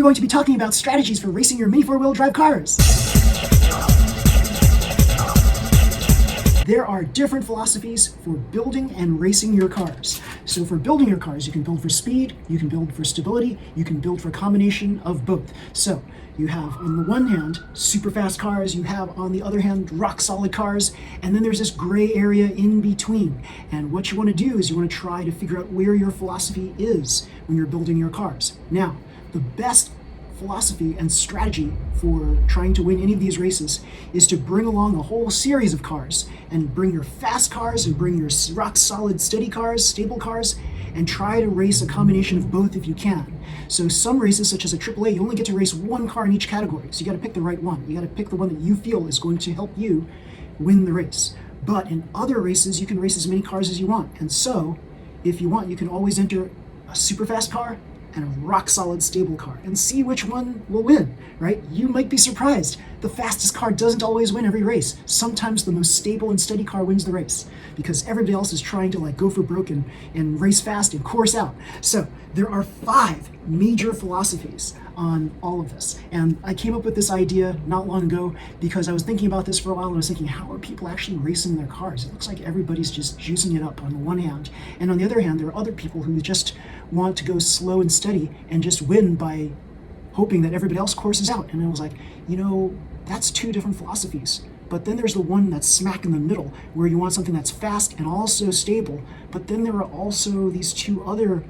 we're going to be talking about strategies for racing your mini four-wheel drive cars. There are different philosophies for building and racing your cars. So for building your cars, you can build for speed, you can build for stability, you can build for a combination of both. So you have, on the one hand, super fast cars, you have, on the other hand, rock solid cars, and then there's this gray area in between. And what you want to do is you want to try to figure out where your philosophy is when you're building your cars. Now, the best philosophy and strategy for trying to win any of these races is to bring along a whole series of cars, and bring your fast cars and bring your rock solid steady cars, stable cars, and try to race a combination of both if you can. So some races, such as a AAA, you only get to race one car in each category, so you got to pick the right one. You got to pick the one that you feel is going to help you win the race. But in other races, you can race as many cars as you want, and so if you want, you can always enter a super fast car and a rock solid stable car and see which one will win, right? You might be surprised. The fastest car doesn't always win every race. Sometimes the most stable and steady car wins the race because everybody else is trying to go for broke and race fast and course out. So there are 5 major philosophies on all of this. And I came up with this idea not long ago because I was thinking about this for a while, and I was thinking, how are people actually racing their cars? It looks like everybody's just juicing it up on the one hand. And on the other hand, there are other people who just want to go slow and steady and just win by hoping that everybody else courses out. And I was like, that's 2 different philosophies. But then there's the one that's smack in the middle, where you want something that's fast and also stable. But then there are also these 2 other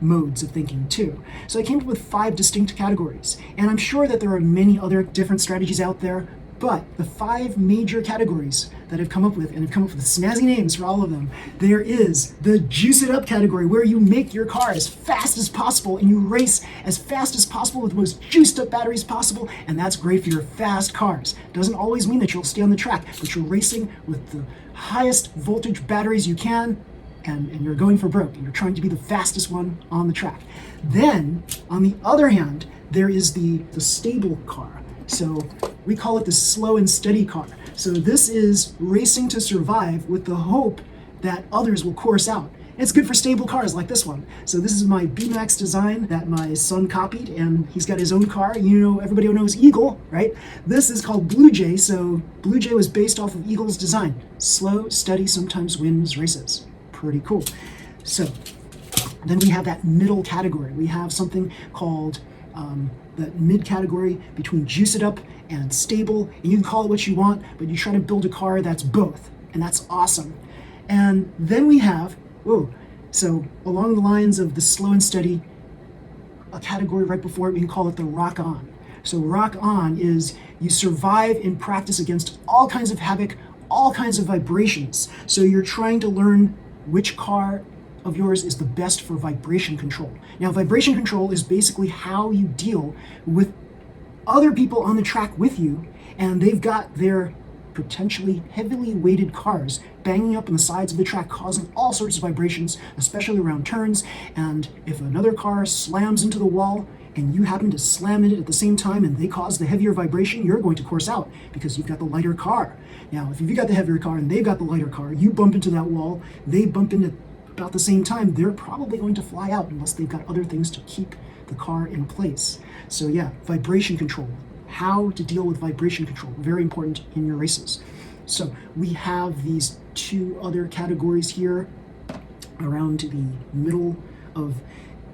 modes of thinking too. So I came up with 5 distinct categories, and I'm sure that there are many other different strategies out there, but the 5 major categories that I've come up with, and I've come up with snazzy names for all of them. There is the juice it up category, where you make your car as fast as possible and you race as fast as possible with the most juiced up batteries possible, and that's great for your fast cars. Doesn't always mean that you'll stay on the track, but you're racing with the highest voltage batteries you can, and you're going for broke, and you're trying to be the fastest one on the track. Then, on the other hand, there is the stable car. So we call it the slow and steady car. So this is racing to survive with the hope that others will course out. It's good for stable cars like this one. So this is my B-Max design that my son copied, and he's got his own car. Everybody knows Eagle, right? This is called Blue Jay. So Blue Jay was based off of Eagle's design. Slow, steady, sometimes wins races. Pretty cool. So then we have that middle category. We have something called the mid category between juice it up and stable. And you can call it what you want, but you try to build a car that's both, and that's awesome. And then we have, so along the lines of the slow and steady, a category right before it, we can call it the rock on. So rock on is you survive in practice against all kinds of havoc, all kinds of vibrations. So you're trying to learn which car of yours is the best for vibration control. Now, vibration control is basically how you deal with other people on the track with you, and they've got their potentially heavily weighted cars banging up on the sides of the track, causing all sorts of vibrations, especially around turns. And if another car slams into the wall and you happen to slam into it at the same time and they cause the heavier vibration, you're going to course out because you've got the lighter car. Now, if you've got the heavier car and they've got the lighter car, you bump into that wall, they bump into about the same time, they're probably going to fly out unless they've got other things to keep the car in place. So yeah, vibration control. How to deal with vibration control, very important in your races. So we have these 2 other categories here around the middle of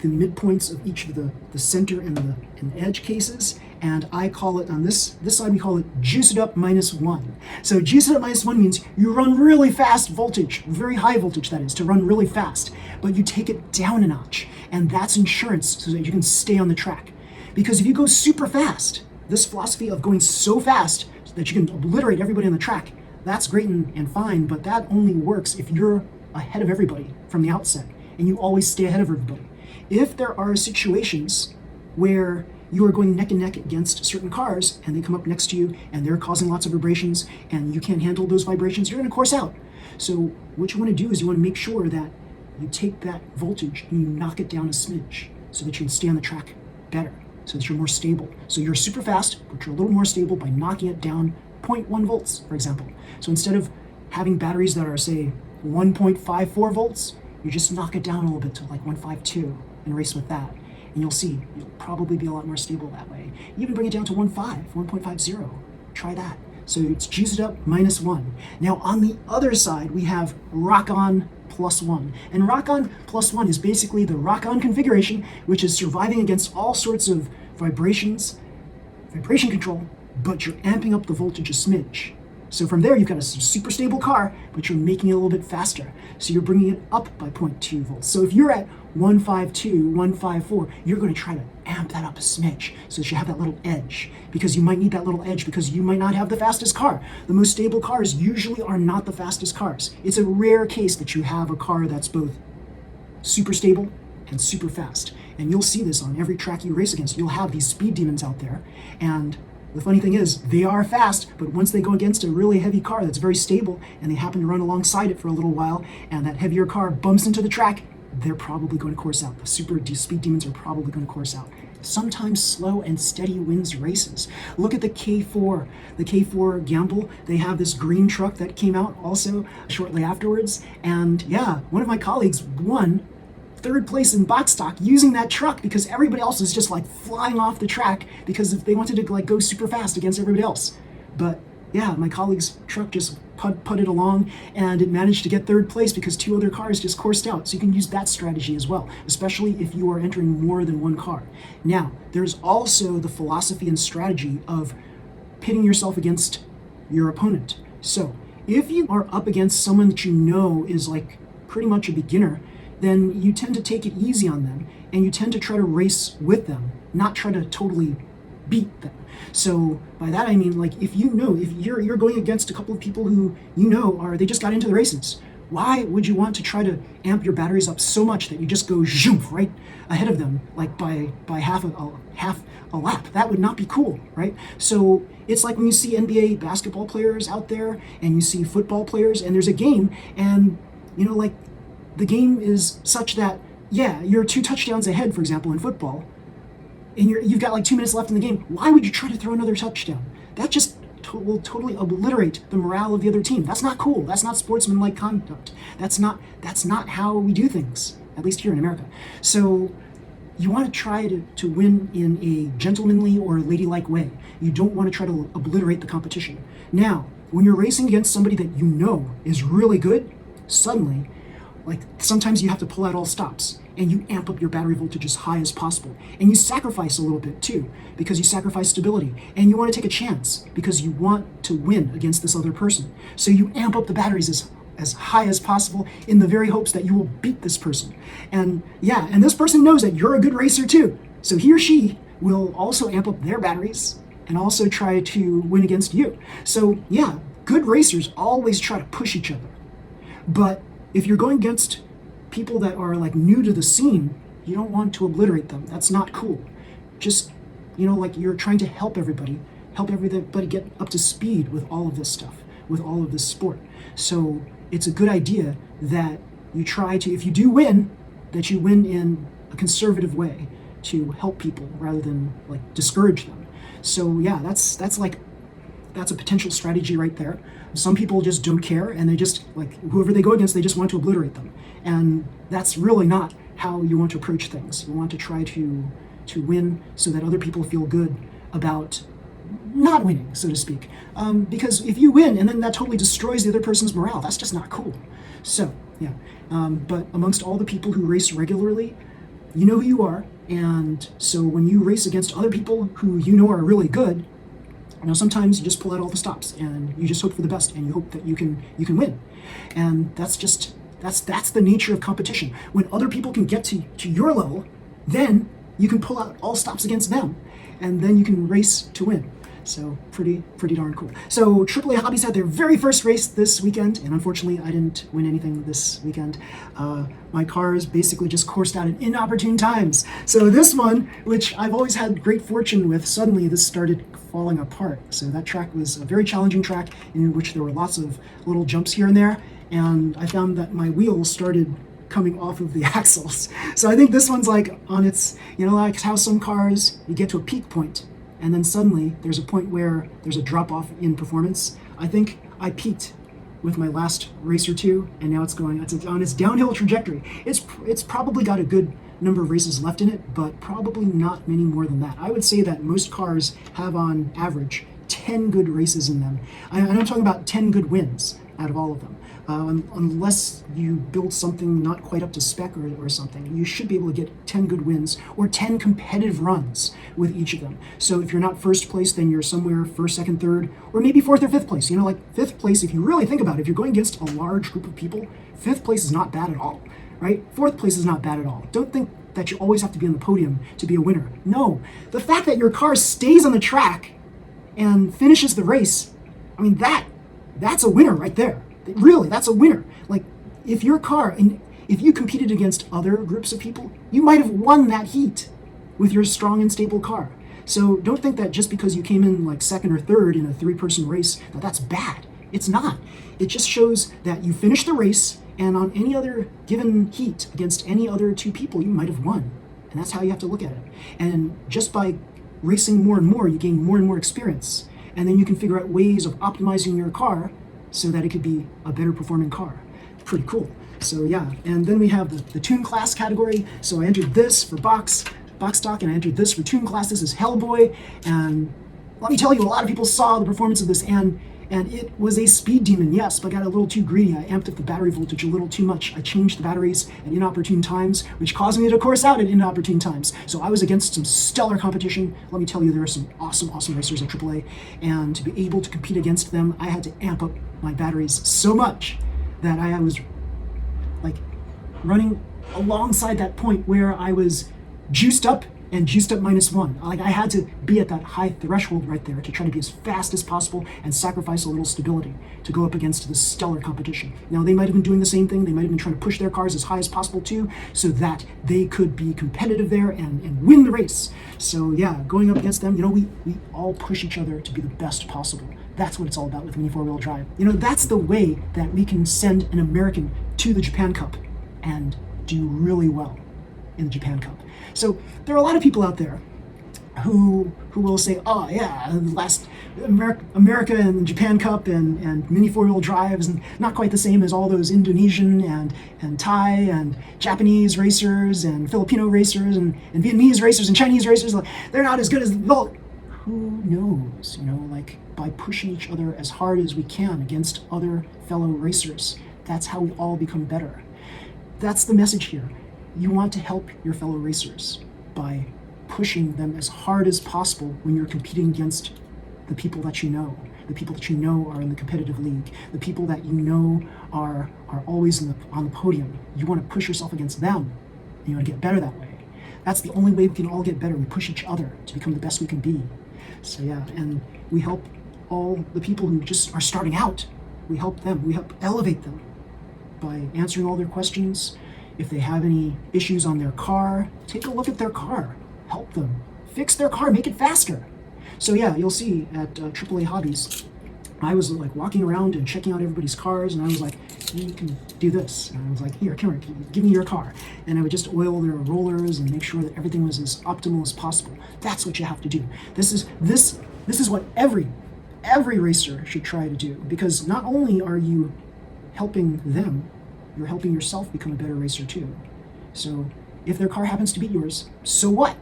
the midpoints of each of the center and the edge cases, and I call it, on this side we call it juice it up -1. So juice it up -1 means you run really fast voltage, very high voltage that is, to run really fast, but you take it down a notch, and that's insurance so that you can stay on the track. Because if you go super fast, this philosophy of going so fast that you can obliterate everybody on the track, that's great and fine, but that only works if you're ahead of everybody from the outset, and you always stay ahead of everybody. If there are situations where you are going neck and neck against certain cars and they come up next to you and they're causing lots of vibrations and you can't handle those vibrations, you're going to course out. So what you want to do is you want to make sure that you take that voltage and you knock it down a smidge so that you can stay on the track better, so that you're more stable. So you're super fast, but you're a little more stable by knocking it down 0.1 volts, for example. So instead of having batteries that are, say, 1.54 volts, you just knock it down a little bit to like 1.52 and race with that. And you'll see, you'll probably be a lot more stable that way. Even bring it down to 1.50. Try that. So it's juice it up -1. Now on the other side, we have Rock On +1. And Rock On +1 is basically the Rock On configuration, which is surviving against all sorts of vibration control, but you're amping up the voltage a smidge. So from there, you've got a super stable car, but you're making it a little bit faster. So you're bringing it up by 0.2 volts. So if you're at 152, 154, you're going to try to amp that up a smidge so that you have that little edge, because you might need that little edge because you might not have the fastest car. The most stable cars usually are not the fastest cars. It's a rare case that you have a car that's both super stable and super fast. And you'll see this on every track you race against. You'll have these speed demons out there, and the funny thing is, they are fast, but once they go against a really heavy car that's very stable, and they happen to run alongside it for a little while, and that heavier car bumps into the track, they're probably going to course out. The super speed demons are probably going to course out. Sometimes slow and steady wins races. Look at the K4. The K4 Gamble, they have this green truck that came out also shortly afterwards, and yeah, one of my colleagues won 3rd place in box stock using that truck because everybody else is just like flying off the track because if they wanted to like go super fast against everybody else. But yeah, my colleague's truck just putted along and it managed to get 3rd place because 2 other cars just coursed out. So you can use that strategy as well, especially if you are entering more than one car. Now, there's also the philosophy and strategy of pitting yourself against your opponent. So if you are up against someone that you know is like pretty much a beginner, then you tend to take it easy on them and you tend to try to race with them, not try to totally beat them. So by that I mean, like, if you're going against a couple of people who you know they just got into the races, why would you want to try to amp your batteries up so much that you just go zoom right ahead of them, like by half a lap? That would not be cool, right? So it's like when you see NBA basketball players out there and you see football players and there's a game and like the game is such that, yeah, you're 2 touchdowns ahead, for example, in football, and you've got like 2 minutes left in the game. Why would you try to throw another touchdown? That just will totally obliterate the morale of the other team. That's not cool. That's not sportsmanlike conduct. That's not how we do things, at least here in America. So you want to try to win in a gentlemanly or ladylike way. You don't want to try to obliterate the competition. Now, when you're racing against somebody that you know is really good, suddenly, like sometimes you have to pull out all stops and you amp up your battery voltage as high as possible. And you sacrifice a little bit too, because you sacrifice stability. And you want to take a chance because you want to win against this other person. So you amp up the batteries as high as possible in the very hopes that you will beat this person. And yeah, and this person knows that you're a good racer too. So he or she will also amp up their batteries and also try to win against you. So yeah, good racers always try to push each other. But if you're going against people that are like new to the scene, you don't want to obliterate them. That's not cool. Just, like you're trying to help everybody get up to speed with all of this stuff, with all of this sport. So it's a good idea that you try to, if you do win, that you win in a conservative way to help people rather than like discourage them. So yeah, that's a potential strategy right there. Some people just don't care and they just, like, whoever they go against, they just want to obliterate them. And that's really not how you want to approach things. You want to try to win so that other people feel good about not winning, so to speak. Because if you win and then that totally destroys the other person's morale, that's just not cool. So, yeah. But amongst all the people who race regularly, you know who you are. And so when you race against other people who you know are really good, sometimes you just pull out all the stops and you just hope for the best and you hope that you can win. And that's the nature of competition. When other people can get to your level, then you can pull out all stops against them and then you can race to win. So pretty darn cool. So AAA Hobbies had their very first race this weekend, and unfortunately I didn't win anything this weekend. My cars basically just coursed out at inopportune times. So this one, which I've always had great fortune with, suddenly this started falling apart. So that track was a very challenging track in which there were lots of little jumps here and there, and I found that my wheels started coming off of the axles. So I think this one's like on its, like how some cars, you get to a peak point, and then suddenly there's a point where there's a drop off in performance. I think I peaked with my last race or two, and now it's on its downhill trajectory. It's probably got a good number of races left in it, but probably not many more than that. I would say that most cars have on average 10 good races in them. I'm talking about 10 good wins out of all of them. Unless you build something not quite up to spec or something, you should be able to get 10 good wins or 10 competitive runs with each of them. So if you're not first place, then you're somewhere first, second, third, or maybe fourth or fifth place. You know, like fifth place, if you really think about it, if you're going against a large group of people, fifth place is not bad at all, right? Fourth place is not bad at all. Don't think that you always have to be on the podium to be a winner. No, the fact that your car stays on the track and finishes the race, I mean, that's a winner right there. Really, that's a winner. Like, if your car, and if you competed against other groups of people, you might have won that heat with your strong and stable car. So don't think that just because you came in like second or third in a 3-person race, that's bad. It's not. It just shows that you finished the race, and on any other given heat against any other 2 people, you might have won. And that's how you have to look at it. And just by racing more and more, you gain more and more experience. And then you can figure out ways of optimizing your car so that it could be a better performing car. Pretty cool. So yeah, and then we have the tune class category. So I entered this for box stock, and I entered this for tune class. This is Hellboy, and let me tell you, a lot of people saw the performance of this, and it was a speed demon, yes, but I got a little too greedy. I amped up the battery voltage a little too much. I changed the batteries at inopportune times, which caused me to course out at inopportune times. So I was against some stellar competition. Let me tell you, there are some awesome racers at AAA, and to be able to compete against them, I had to amp up my batteries so much that I was like running alongside that point where I was juiced up and juiced up -1. Like, I had to be at that high threshold right there to try to be as fast as possible and sacrifice a little stability to go up against the stellar competition. Now, they might have been doing the same thing. They might have been trying to push their cars as high as possible too, so that they could be competitive there and win the race. So yeah, going up against them, you know, we all push each other to be the best possible. That's what it's all about with Mini 4-wheel drive. You know, that's the way that we can send an American to the Japan Cup and do really well in the Japan Cup. So there are a lot of people out there who will say, oh yeah, the last America and the Japan Cup and Mini 4-wheel drives, and not quite the same as all those Indonesian and Thai and Japanese racers and Filipino racers and Vietnamese racers and Chinese racers. They're not as good as, well, who knows? You know, like, by pushing each other as hard as we can against other fellow racers, that's how we all become better. That's the message here. You want to help your fellow racers by pushing them as hard as possible when you're competing against the people that you know, the people that you know are in the competitive league, the people that you know are always on the podium. You want to push yourself against them, and you want to get better that way. That's the only way we can all get better. We push each other to become the best we can be. So yeah, and we help all the people who just are starting out. We help them. We help elevate them by answering all their questions. If they have any issues on their car, take a look at their car. Help them. Fix their car. Make it faster. So yeah, you'll see at AAA Hobbies, I was like walking around and checking out everybody's cars, and I was like, you can do this. And I was like, here, come here, give me your car. And I would just oil their rollers and make sure that everything was as optimal as possible. That's what you have to do. This is what every racer should try to do, because not only are you helping them, you're helping yourself become a better racer too. So if their car happens to beat yours, so what?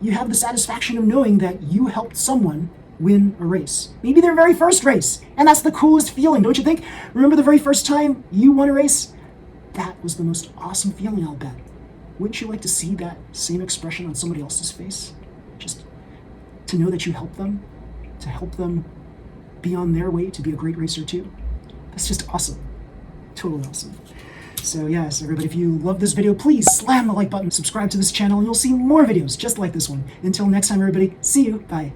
You have the satisfaction of knowing that you helped someone win a race. Maybe their very first race. And that's the coolest feeling, don't you think? Remember the very first time you won a race? That was the most awesome feeling, I'll bet. Wouldn't you like to see that same expression on somebody else's face? Just to know that you helped them, to help them be on their way to be a great racer too. That's just awesome. Totally awesome. So yes, everybody, if you love this video, please slam the like button, subscribe to this channel, and you'll see more videos just like this one. Until next time, everybody, see you. Bye.